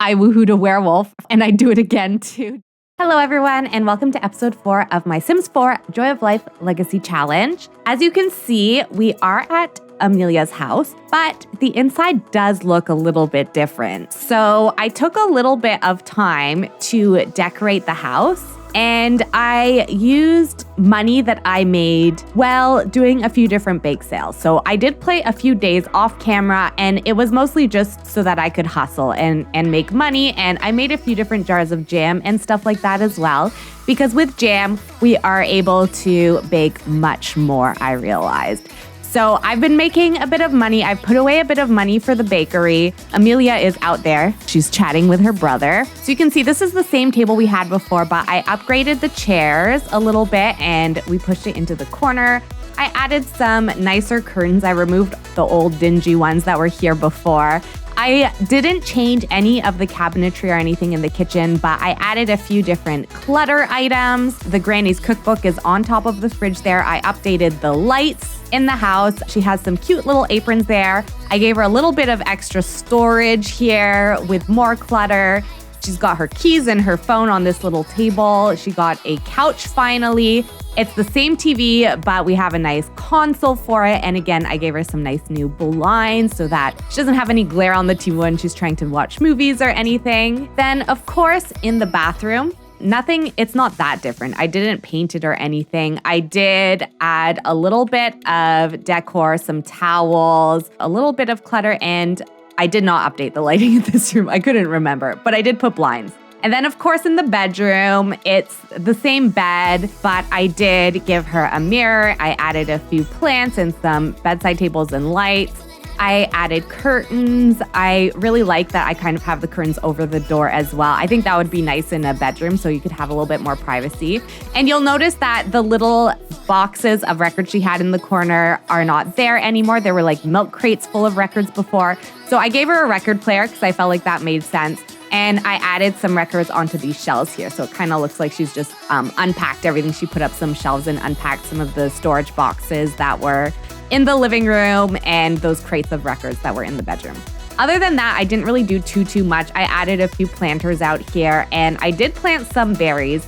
I woohooed a werewolf, and I do it again too. Hello, everyone, and welcome to episode 4 of my Sims 4 Joy of Life Legacy Challenge. As you can see, we are at Emilia's house, but the inside does look a little bit different. So I took a little bit of time to decorate the house, and I used money that I made while doing a few different bake sales. So I did play a few days off camera, and it was mostly just so that I could hustle and make money. And I made a few different jars of jam and stuff like that as well, because with jam, we are able to bake much more, I realized. So I've been making a bit of money. I've put away a bit of money for the bakery. Emilia is out there. She's chatting with her brother. So you can see this is the same table we had before, but I upgraded the chairs a little bit and we pushed it into the corner. I added some nicer curtains. I removed the old dingy ones that were here before. I didn't change any of the cabinetry or anything in the kitchen, but I added a few different clutter items. The Granny's cookbook is on top of the fridge there. I updated the lights in the house. She has some cute little aprons there. I gave her a little bit of extra storage here with more clutter. She's got her keys and her phone on this little table. She got a couch finally. It's the same TV, but we have a nice console for it. And again, I gave her some nice new blinds so that she doesn't have any glare on the TV when she's trying to watch movies or anything. Then, of course, in the bathroom, it's not that different. I didn't paint it or anything. I did add a little bit of decor, some towels, a little bit of clutter, and I did not update the lighting in this room. I couldn't remember, but I did put blinds. And then, of course, in the bedroom, it's the same bed, but I did give her a mirror. I added a few plants and some bedside tables and lights. I added curtains. I really like that I kind of have the curtains over the door as well. I think that would be nice in a bedroom so you could have a little bit more privacy. And you'll notice that the little boxes of records she had in the corner are not there anymore. There were like milk crates full of records before. So I gave her a record player because I felt like that made sense. And I added some records onto these shelves here. So it kind of looks like she's just unpacked everything. She put up some shelves and unpacked some of the storage boxes that were in the living room and those crates of records that were in the bedroom. Other than that, I didn't really do too much. I added a few planters out here and I did plant some berries.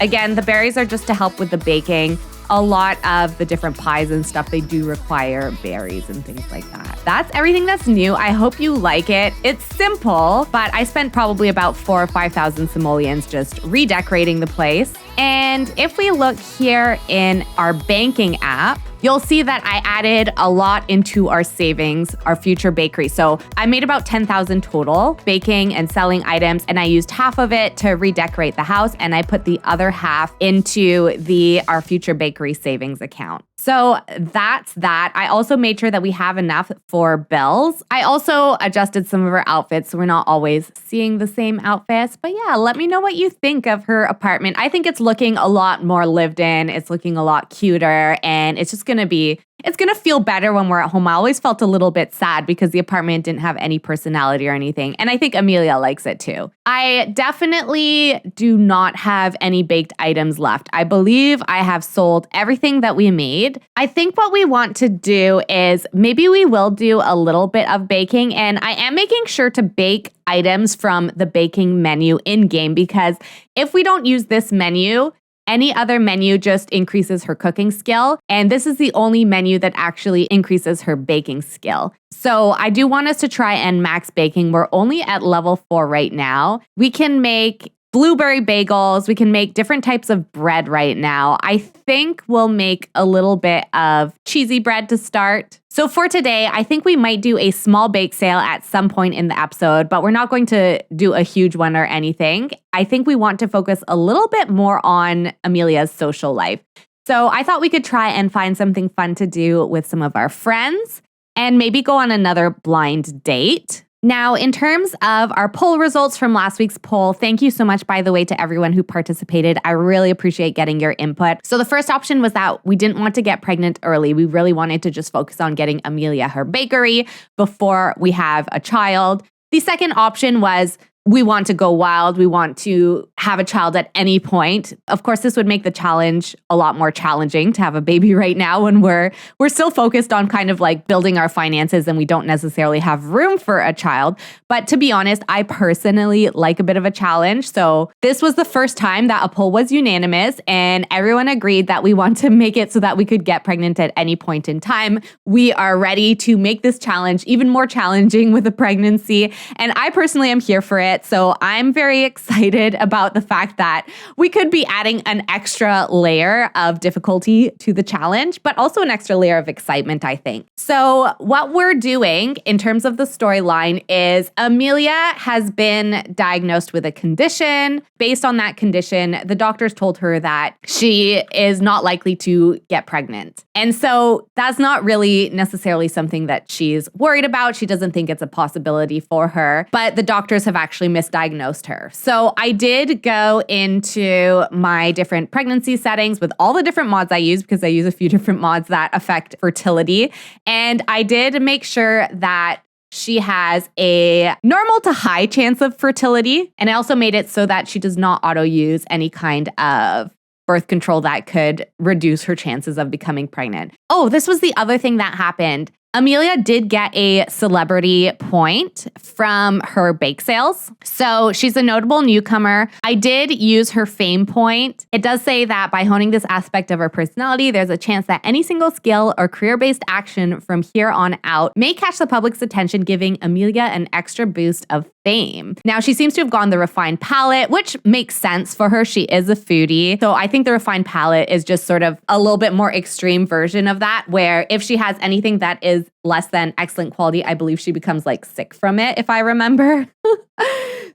Again, the berries are just to help with the baking. A lot of the different pies and stuff, they do require berries and things like that. That's everything that's new. I hope you like it. It's simple, but I spent probably about 4,000 or 5,000 simoleons just redecorating the place. And if we look here in our banking app, you'll see that I added a lot into our savings, our future bakery. So I made about 10,000 total baking and selling items, and I used half of it to redecorate the house, and I put the other half into our future bakery savings account. So that's that. I also made sure that we have enough for bills. I also adjusted some of her outfits so we're not always seeing the same outfits. But yeah, let me know what you think of her apartment. I think it's looking a lot more lived in. It's looking a lot cuter, and it's just going to feel better when we're at home. I always felt a little bit sad because the apartment didn't have any personality or anything. And I think Emilia likes it too. I definitely do not have any baked items left. I believe I have sold everything that we made. I think what we want to do is maybe we will do a little bit of baking, and I am making sure to bake items from the baking menu in-game, because if we don't use this menu, any other menu just increases her cooking skill, and this is the only menu that actually increases her baking skill. So I do want us to try and max baking. We're only at level 4 right now. We can make blueberry bagels. We can make different types of bread right now. I think we'll make a little bit of cheesy bread to start. So for today, I think we might do a small bake sale at some point in the episode, but we're not going to do a huge one or anything. I think we want to focus a little bit more on Emilia's social life. So I thought we could try and find something fun to do with some of our friends and maybe go on another blind date. Now, in terms of our poll results from last week's poll, thank you so much, by the way, to everyone who participated. I really appreciate getting your input. So the first option was that we didn't want to get pregnant early. We really wanted to just focus on getting Emilia her bakery before we have a child. The second option was we want to go wild. We want to have a child at any point. Of course, this would make the challenge a lot more challenging to have a baby right now when we're still focused on kind of like building our finances and we don't necessarily have room for a child. But to be honest, I personally like a bit of a challenge. So this was the first time that a poll was unanimous and everyone agreed that we want to make it so that we could get pregnant at any point in time. We are ready to make this challenge even more challenging with a pregnancy. And I personally am here for it. So I'm very excited about the fact that we could be adding an extra layer of difficulty to the challenge, but also an extra layer of excitement, I think. So what we're doing in terms of the storyline is Emilia has been diagnosed with a condition. Based on that condition, the doctors told her that she is not likely to get pregnant. And so that's not really necessarily something that she's worried about. She doesn't think it's a possibility for her, but the doctors have actually misdiagnosed her. So I did go into my different pregnancy settings with all the different mods I use because I use a few different mods that affect fertility. And I did make sure that she has a normal to high chance of fertility. And I also made it so that she does not auto use any kind of birth control that could reduce her chances of becoming pregnant. Oh, this was the other thing that happened. Emilia did get a celebrity point from her bake sales. So she's a notable newcomer. I did use her fame point. It does say that by honing this aspect of her personality, there's a chance that any single skill or career-based action from here on out may catch the public's attention, giving Emilia an extra boost of fame. Now, she seems to have gone the refined palette, which makes sense for her. She is a foodie. So I think the refined palette is just sort of a little bit more extreme version of that, where if she has anything that is less than excellent quality, I believe she becomes like sick from it, if I remember.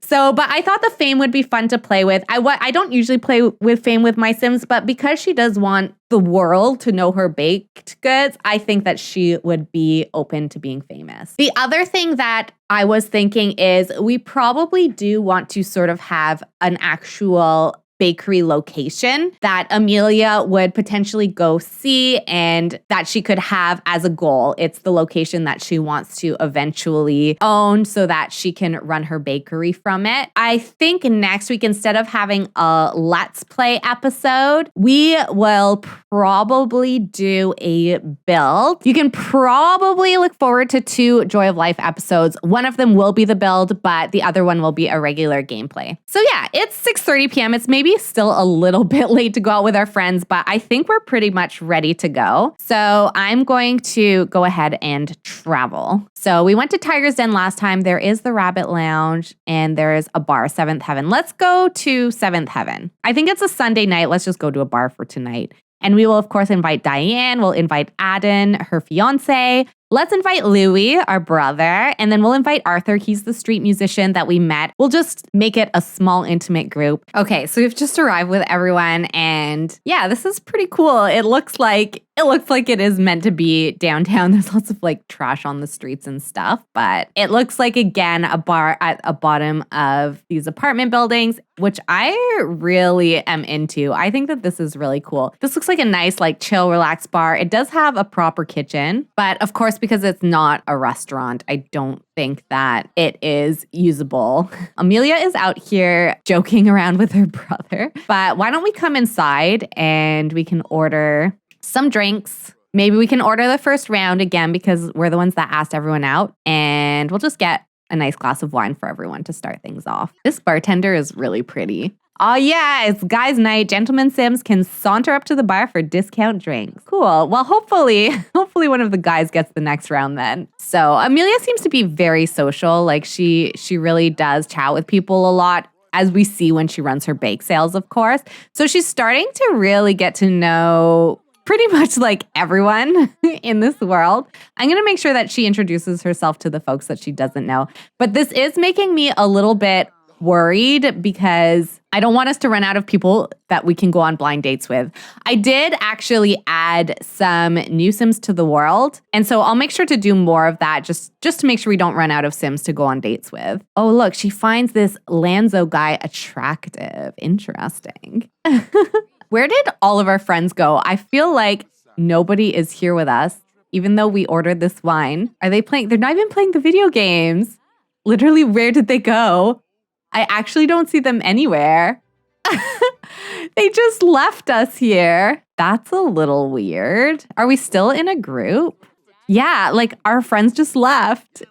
But I thought the fame would be fun to play with. I don't usually play with fame with my Sims, but because she does want the world to know her baked goods, I think that she would be open to being famous. The other thing that I was thinking is we probably do want to sort of have an actual bakery location that Emilia would potentially go see and that she could have as a goal. It's the location that she wants to eventually own so that she can run her bakery from it. I think next week, instead of having a Let's Play episode, we will probably do a build. You can probably look forward to 2 Joy of Life episodes. One of them will be the build, but the other one will be a regular gameplay. So yeah, it's 6:30 p.m. It's maybe still a little bit late to go out with our friends, but I think we're pretty much ready to go. So I'm going to go ahead and travel. So we went to Tiger's Den last time. There is the Rabbit Lounge and there is a bar, Seventh Heaven. Let's go to Seventh Heaven. I think it's a Sunday night. Let's just go to a bar for tonight. And we will, of course, invite Diane. We'll invite Aden, her fiance. Let's invite Louie, our brother, and then we'll invite Arthur. He's the street musician that we met. We'll just make it a small, intimate group. Okay, so we've just arrived with everyone, and yeah, this is pretty cool. It looks like it is meant to be downtown. There's lots of like trash on the streets and stuff, but it looks like, again, a bar at a bottom of these apartment buildings, which I really am into. I think that this is really cool. This looks like a nice, like chill, relaxed bar. It does have a proper kitchen, but of course, because it's not a restaurant, I don't think that it is usable. Emilia is out here joking around with her brother, but why don't we come inside and we can order some drinks. Maybe we can order the first round again because we're the ones that asked everyone out, and we'll just get a nice glass of wine for everyone to start things off. This bartender is really pretty. Oh yeah, it's guys' night. Gentlemen Sims can saunter up to the bar for discount drinks. Cool. Well, hopefully one of the guys gets the next round then. So Emilia seems to be very social. Like she really does chat with people a lot, as we see when she runs her bake sales, of course. So she's starting to really get to know pretty much like everyone in this world. I'm going to make sure that she introduces herself to the folks that she doesn't know. But this is making me a little bit worried because I don't want us to run out of people that we can go on blind dates with. I did actually add some new Sims to the world. And so I'll make sure to do more of that just to make sure we don't run out of Sims to go on dates with. Oh, look, she finds this Lanzo guy attractive. Interesting. Where did all of our friends go? I feel like nobody is here with us, even though we ordered this wine. Are they playing? They're not even playing the video games. Literally, where did they go? I actually don't see them anywhere. They just left us here. That's a little weird. Are we still in a group? Yeah, like our friends just left.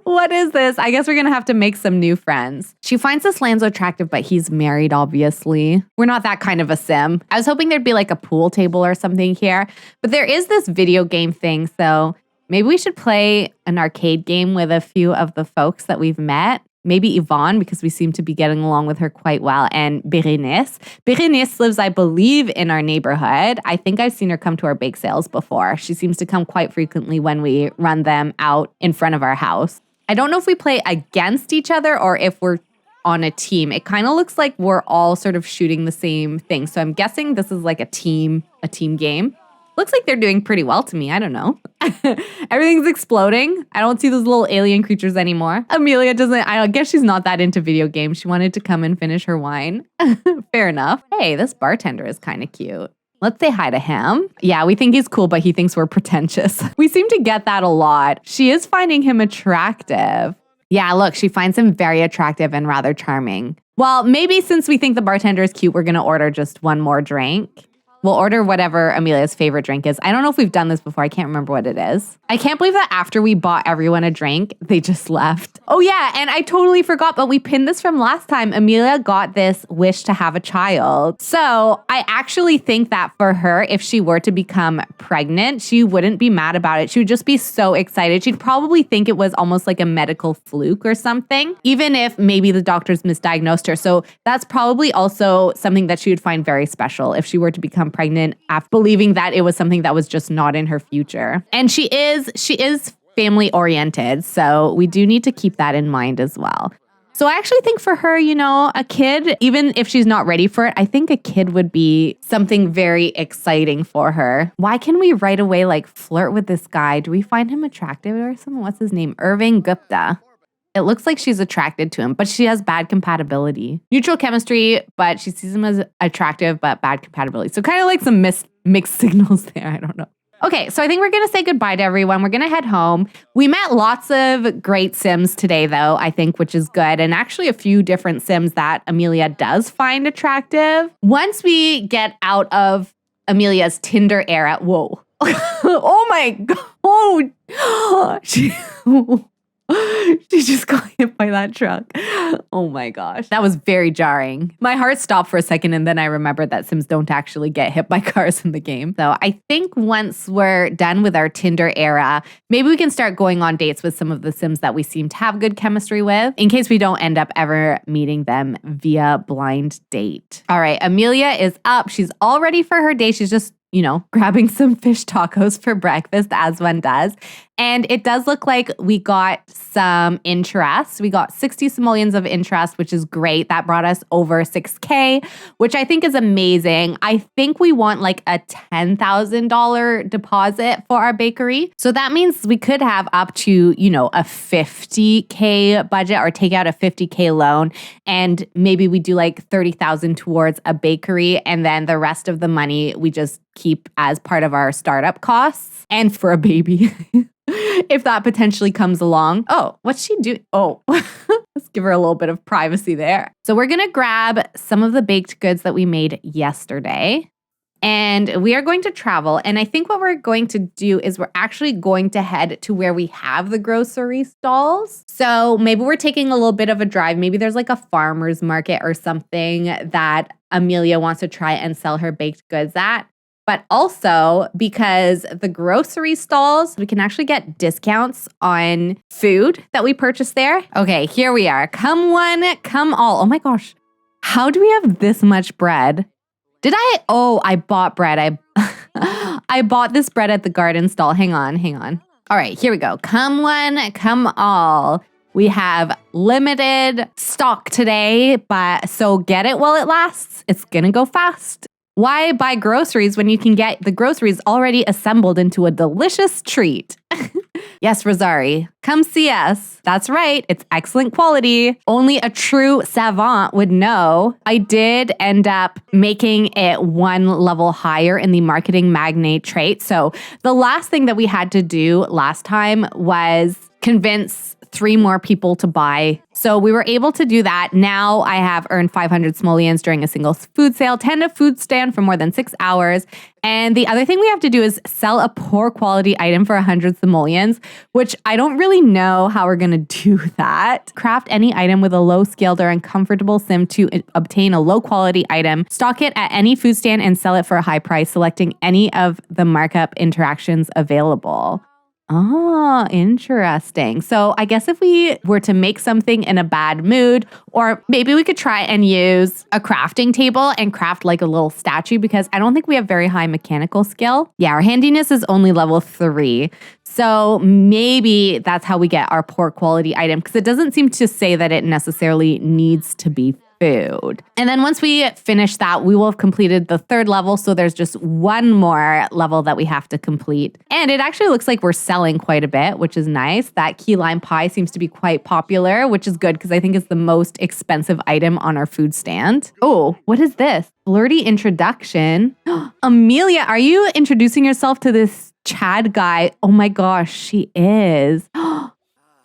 What is this? I guess we're going to have to make some new friends. She finds this Lanzo attractive, but he's married, obviously. We're not that kind of a sim. I was hoping there'd be like a pool table or something here, but there is this video game thing. So maybe we should play an arcade game with a few of the folks that we've met. Maybe Yvonne, because we seem to be getting along with her quite well, and Berenice. Berenice lives, I believe, in our neighborhood. I think I've seen her come to our bake sales before. She seems to come quite frequently when we run them out in front of our house. I don't know if we play against each other or if we're on a team. It kind of looks like we're all sort of shooting the same thing. So I'm guessing this is like a team game. Looks like they're doing pretty well to me. I don't know. Everything's exploding. I don't see those little alien creatures anymore. Emilia I guess she's not that into video games. She wanted to come and finish her wine. Fair enough. Hey, this bartender is kind of cute. Let's say hi to him. Yeah, we think he's cool, but he thinks we're pretentious. We seem to get that a lot. She is finding him attractive. Yeah, look, she finds him very attractive and rather charming. Well, maybe since we think the bartender is cute, we're going to order just one more drink. We'll order whatever Emilia's favorite drink is. I don't know if we've done this before. I can't remember what it is. I can't believe that after we bought everyone a drink, they just left. Oh yeah, and I totally forgot, but we pinned this from last time. Emilia got this wish to have a child. So I actually think that for her, if she were to become pregnant, she wouldn't be mad about it. She would just be so excited. She'd probably think it was almost like a medical fluke or something, even if maybe the doctors misdiagnosed her. So that's probably also something that she would find very special if she were to become pregnant after believing that it was something that was just not in her future. And she is family oriented, so we do need to keep that in mind as well. So I actually think for her, a kid, even if she's not ready for it, I think a kid would be something very exciting for her. Why can we right away flirt with this guy? Do we find him attractive or something? What's his name? Irving Gupta. It looks like she's attracted to him, but she has bad compatibility. Neutral chemistry, but she sees him as attractive, but bad compatibility. So kind of like some mixed signals there. I don't know. Okay, so I think we're going to say goodbye to everyone. We're going to head home. We met lots of great Sims today, though, I think, which is good. And actually a few different Sims that Emilia does find attractive. Once we get out of Emilia's Tinder era, whoa. Oh my God. Oh, she just got hit by that truck. Oh my gosh. That was very jarring. My heart stopped for a second and then I remembered that Sims don't actually get hit by cars in the game. So I think once we're done with our Tinder era, maybe we can start going on dates with some of the Sims that we seem to have good chemistry with, in case we don't end up ever meeting them via blind date. All right, Emilia is up. She's all ready for her day. She's just grabbing some fish tacos for breakfast, as one does. And it does look like we got some interest. We got 60 simoleons of interest, which is great. That brought us over 6K, which I think is amazing. I think we want a $10,000 deposit for our bakery. So that means we could have up to, a 50K budget or take out a 50K loan. And maybe we do 30,000 towards a bakery. And then the rest of the money we just keep as part of our startup costs and for a baby. If that potentially comes along. Oh, what's she doing? Oh, let's give her a little bit of privacy there. So we're going to grab some of the baked goods that we made yesterday. And we are going to travel. And I think what we're going to do is we're actually going to head to where we have the grocery stalls. So maybe we're taking a little bit of a drive. Maybe there's a farmer's market or something that Emilia wants to try and sell her baked goods at. But also because the grocery stalls, we can actually get discounts on food that we purchase there. Okay, here we are. Come one, come all. Oh my gosh. How do we have this much bread? I bought bread. I bought this bread at the garden stall. Hang on. All right, here we go. Come one, come all. We have limited stock today, so get it while it lasts. It's gonna go fast. Why buy groceries when you can get the groceries already assembled into a delicious treat? Yes, Rosari, come see us. That's right. It's excellent quality. Only a true savant would know. I did end up making it one level higher in the marketing magnate trait. So the last thing that we had to do last time was convince 3 more people to buy. So we were able to do that. Now I have earned 500 simoleons during a single food sale, 10 a food stand for more than 6 hours. And the other thing we have to do is sell a poor quality item for 100 simoleons, which I don't really know how we're going to do that. Craft any item with a low skilled or uncomfortable sim to obtain a low quality item. Stock it at any food stand and sell it for a high price, selecting any of the markup interactions available. Oh, interesting. So I guess if we were to make something in a bad mood, or maybe we could try and use a crafting table and craft like a little statue, because I don't think we have very high mechanical skill. Yeah, our handiness is only level 3. So maybe that's how we get our poor quality item, because it doesn't seem to say that it necessarily needs to be food. And then once we finish that, we will have completed the 3rd level. So there's just one more level that we have to complete. And it actually looks like we're selling quite a bit, which is nice. That key lime pie seems to be quite popular, which is good because I think it's the most expensive item on our food stand. Oh, what is this? Flirty introduction. Emilia, are you introducing yourself to this Chad guy? Oh my gosh, she is.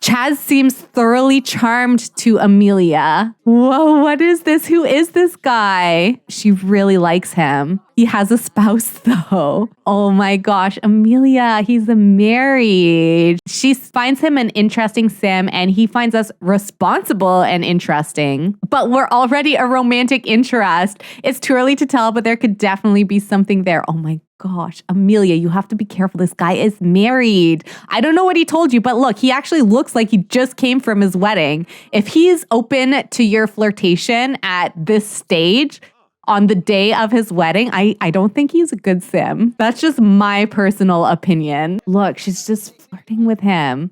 Chaz seems thoroughly charmed to Emilia. Whoa, what is this? Who is this guy? She really likes him. He has a spouse though. Oh my gosh, Emilia, he's married. She finds him an interesting sim and he finds us responsible and interesting. But we're already a romantic interest. It's too early to tell, but there could definitely be something there. Oh my gosh, Emilia, you have to be careful. This guy is married. I don't know what he told you, but look, he actually looks like he just came from his wedding. If he's open to your flirtation at this stage, on the day of his wedding, I don't think he's a good sim. That's just my personal opinion. Look, she's just flirting with him.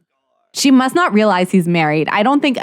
She must not realize he's married. I don't think,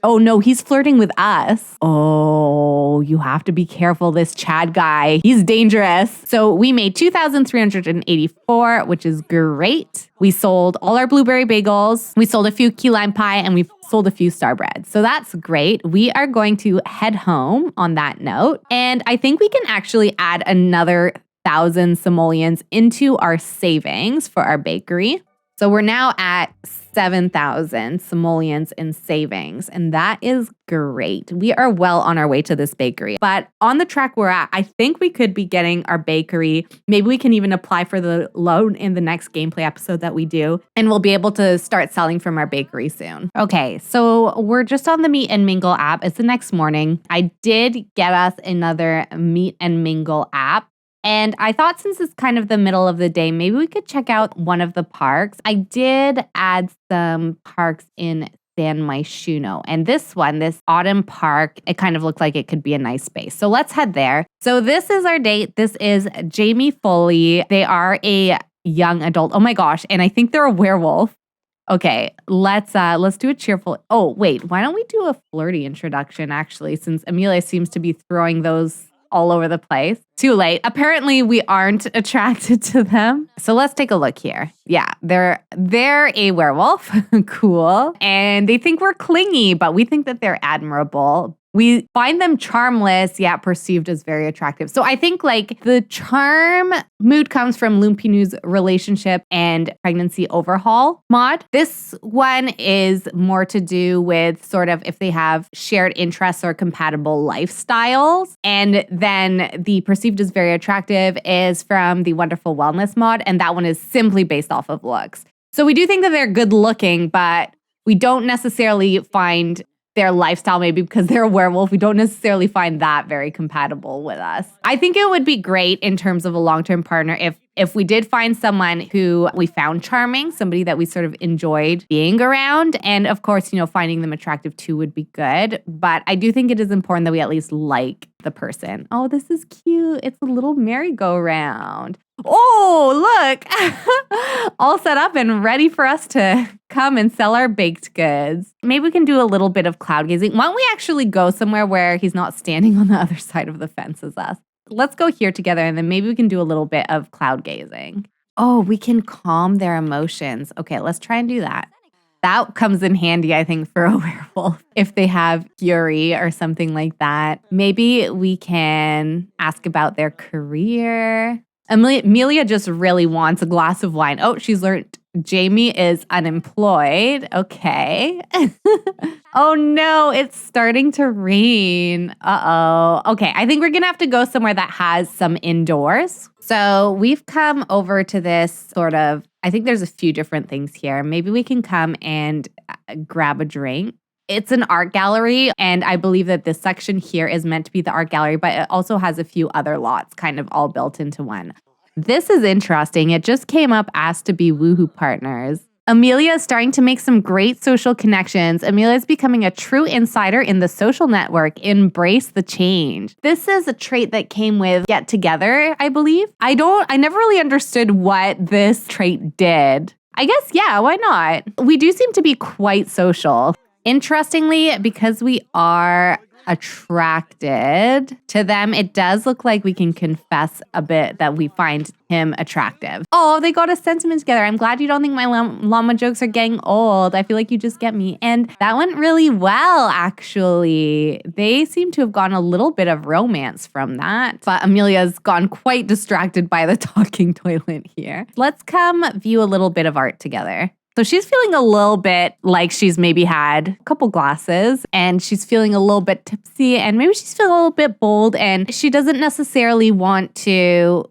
oh no, he's flirting with us. Oh, you have to be careful. This Chad guy, he's dangerous. So we made 2,384, which is great. We sold all our blueberry bagels. We sold a few key lime pie and we sold a few star bread. So that's great. We are going to head home on that note. And I think we can actually add another 1,000 simoleons into our savings for our bakery. So we're now at 7,000 simoleons in savings, and that is great. We are well on our way to this bakery. But on the track we're at, I think we could be getting our bakery. Maybe we can even apply for the loan in the next gameplay episode that we do, and we'll be able to start selling from our bakery soon. Okay, so we're just on the Meet and Mingle app. It's the next morning. I did get us another Meet and Mingle app. And I thought since it's kind of the middle of the day, maybe we could check out one of the parks. I did add some parks in San Myshuno. And this one, this autumn park, it kind of looked like it could be a nice space. So let's head there. So this is our date. This is Jamie Foley. They are a young adult. Oh my gosh. And I think they're a werewolf. Okay, let's do a cheerful. Oh, wait, why don't we do a flirty introduction actually, since Emilia seems to be throwing those all over the place. Too late. Apparently we aren't attracted to them. So let's take a look here. Yeah, they're a werewolf. Cool. And they think we're clingy, but we think that they're admirable. We find them charmless, yet perceived as very attractive. So I think like the charm mood comes from Lumpinu's relationship and pregnancy overhaul mod. This one is more to do with sort of if they have shared interests or compatible lifestyles. And then the perceived as very attractive is from the Wonderful Wellness mod. And that one is simply based off of looks. So we do think that they're good looking, but we don't necessarily find their lifestyle, maybe because they're a werewolf, we don't necessarily find that very compatible with us. I think it would be great in terms of a long-term partner if we did find someone who we found charming, somebody that we sort of enjoyed being around. And of course, finding them attractive too would be good. But I do think it is important that we at least like the person. Oh, this is cute. It's a little merry-go-round. Oh, look, all set up and ready for us to come and sell our baked goods. Maybe we can do a little bit of cloud gazing. Why don't we actually go somewhere where he's not standing on the other side of the fence as us? Let's go here together and then maybe we can do a little bit of cloud gazing. Oh, we can calm their emotions. Okay, let's try and do that. That comes in handy, I think, for a werewolf. If they have fury or something like that. Maybe we can ask about their career. Emilia just really wants a glass of wine. Oh, she's learned Jamie is unemployed. Okay. Oh no, it's starting to rain. Uh-oh. Okay, I think we're gonna have to go somewhere that has some indoors. So we've come over to this I think there's a few different things here. Maybe we can come and grab a drink. It's an art gallery, and I believe that this section here is meant to be the art gallery, but it also has a few other lots kind of all built into one. This is interesting. It just came up asked to be woohoo partners. Emilia is starting to make some great social connections. Emilia is becoming a true insider in the social network. Embrace the change. This is a trait that came with Get Together, I believe. I never really understood what this trait did. I guess, yeah, why not? We do seem to be quite social. Interestingly, because we are attracted to them, it does look like we can confess a bit that we find him attractive. Oh, they got a sentiment together. I'm glad you don't think my llama jokes are getting old. I feel like you just get me. And that went really well, actually. They seem to have gotten a little bit of romance from that. But Emilia's gone quite distracted by the talking toilet here. Let's come view a little bit of art together. So she's feeling a little bit like she's maybe had a couple glasses and she's feeling a little bit tipsy and maybe she's feeling a little bit bold and she doesn't necessarily want to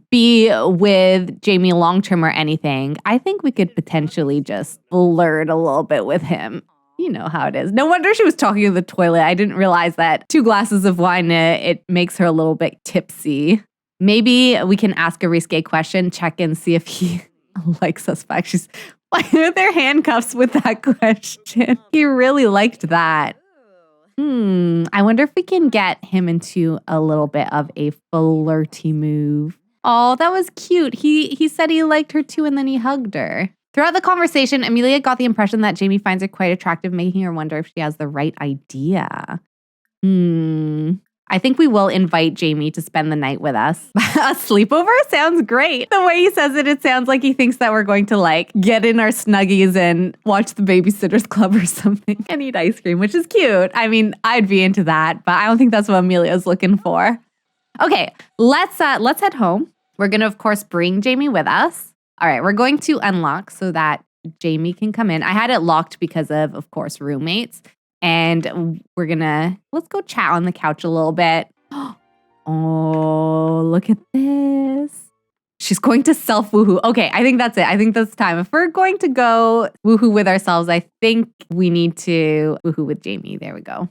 be with Jamie long-term or anything. I think we could potentially just flirt a little bit with him. You know how it is. No wonder she was talking to the toilet. I didn't realize that 2 glasses of wine, it makes her a little bit tipsy. Maybe we can ask a risque question, check and see if he likes us back. Why are there handcuffs with that question? He really liked that. I wonder if we can get him into a little bit of a flirty move. Oh, that was cute. He said he liked her too and then he hugged her. Throughout the conversation, Emilia got the impression that Jamie finds her quite attractive, making her wonder if she has the right idea. I think we will invite Jamie to spend the night with us. A sleepover sounds great. The way he says it, it sounds like he thinks that we're going to get in our Snuggies and watch the Babysitter's Club or something and eat ice cream, which is cute. I mean, I'd be into that, but I don't think that's what Emilia's looking for. Okay, let's head home. We're going to, of course, bring Jamie with us. All right, we're going to unlock so that Jamie can come in. I had it locked because of course, roommates. And let's go chat on the couch a little bit. Oh, look at this. She's going to self-woohoo. Okay, I think that's it. I think that's time. If we're going to go woohoo with ourselves, I think we need to woohoo with Jamie. There we go.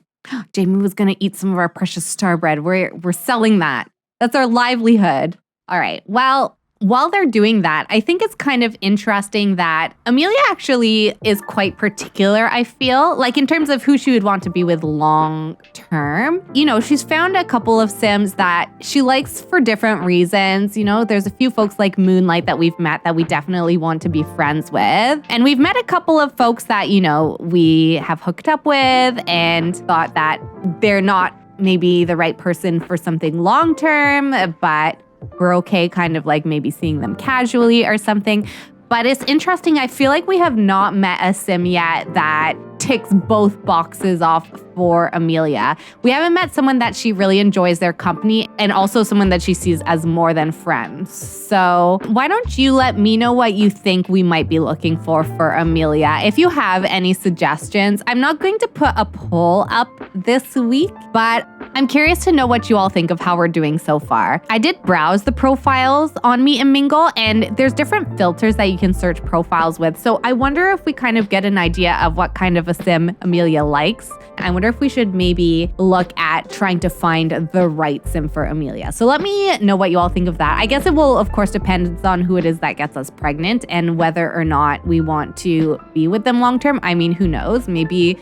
Jamie was going to eat some of our precious star bread. We're selling that. That's our livelihood. All right, well, while they're doing that, I think it's kind of interesting that Emilia actually is quite particular, I feel, like in terms of who she would want to be with long term. You know, she's found a couple of Sims that she likes for different reasons. You know, there's a few folks like Moonlight that we've met that we definitely want to be friends with. And we've met a couple of folks that, you know, we have hooked up with and thought that they're not maybe the right person for something long term, but we're okay kind of like maybe seeing them casually or something. But it's interesting. I feel like we have not met a Sim yet that ticks both boxes off for Emilia. We haven't met someone that she really enjoys their company and also someone that she sees as more than friends. So why don't you let me know what you think we might be looking for Emilia? If you have any suggestions, I'm not going to put a poll up this week, but I'm curious to know what you all think of how we're doing so far. I did browse the profiles on Meet and Mingle, and there's different filters that you can search profiles with. So I wonder if we kind of get an idea of what kind of a Sim Emilia likes. I wonder if we should maybe look at trying to find the right Sim for Emilia. So let me know what you all think of that. I guess it will, of course, depend on who it is that gets us pregnant and whether or not we want to be with them long term. I mean, who knows? Maybe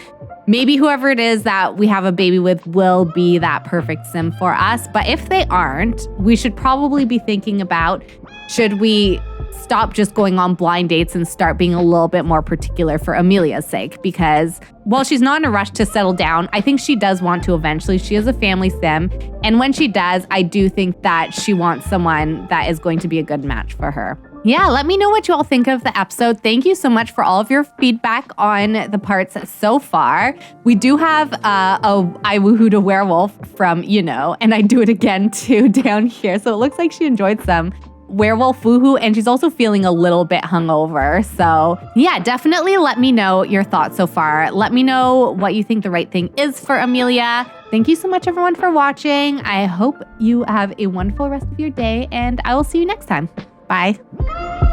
whoever it is that we have a baby with will be that perfect Sim for us. But if they aren't, we should probably be thinking about, should we stop just going on blind dates and start being a little bit more particular for Emilia's sake? Because while she's not in a rush to settle down, I think she does want to eventually. She is a family Sim. And when she does, I do think that she wants someone that is going to be a good match for her. Yeah, let me know what you all think of the episode. Thank you so much for all of your feedback on the parts so far. We do have I woohooed a werewolf from, and I do it again too down here. So it looks like she enjoyed some. werewolf woohoo, and she's also feeling a little bit hungover. So yeah, definitely let me know your thoughts so far. Let me know what you think the right thing is for Emilia. Thank you so much, everyone, for watching. I hope you have a wonderful rest of your day, and I will see you next time. Bye.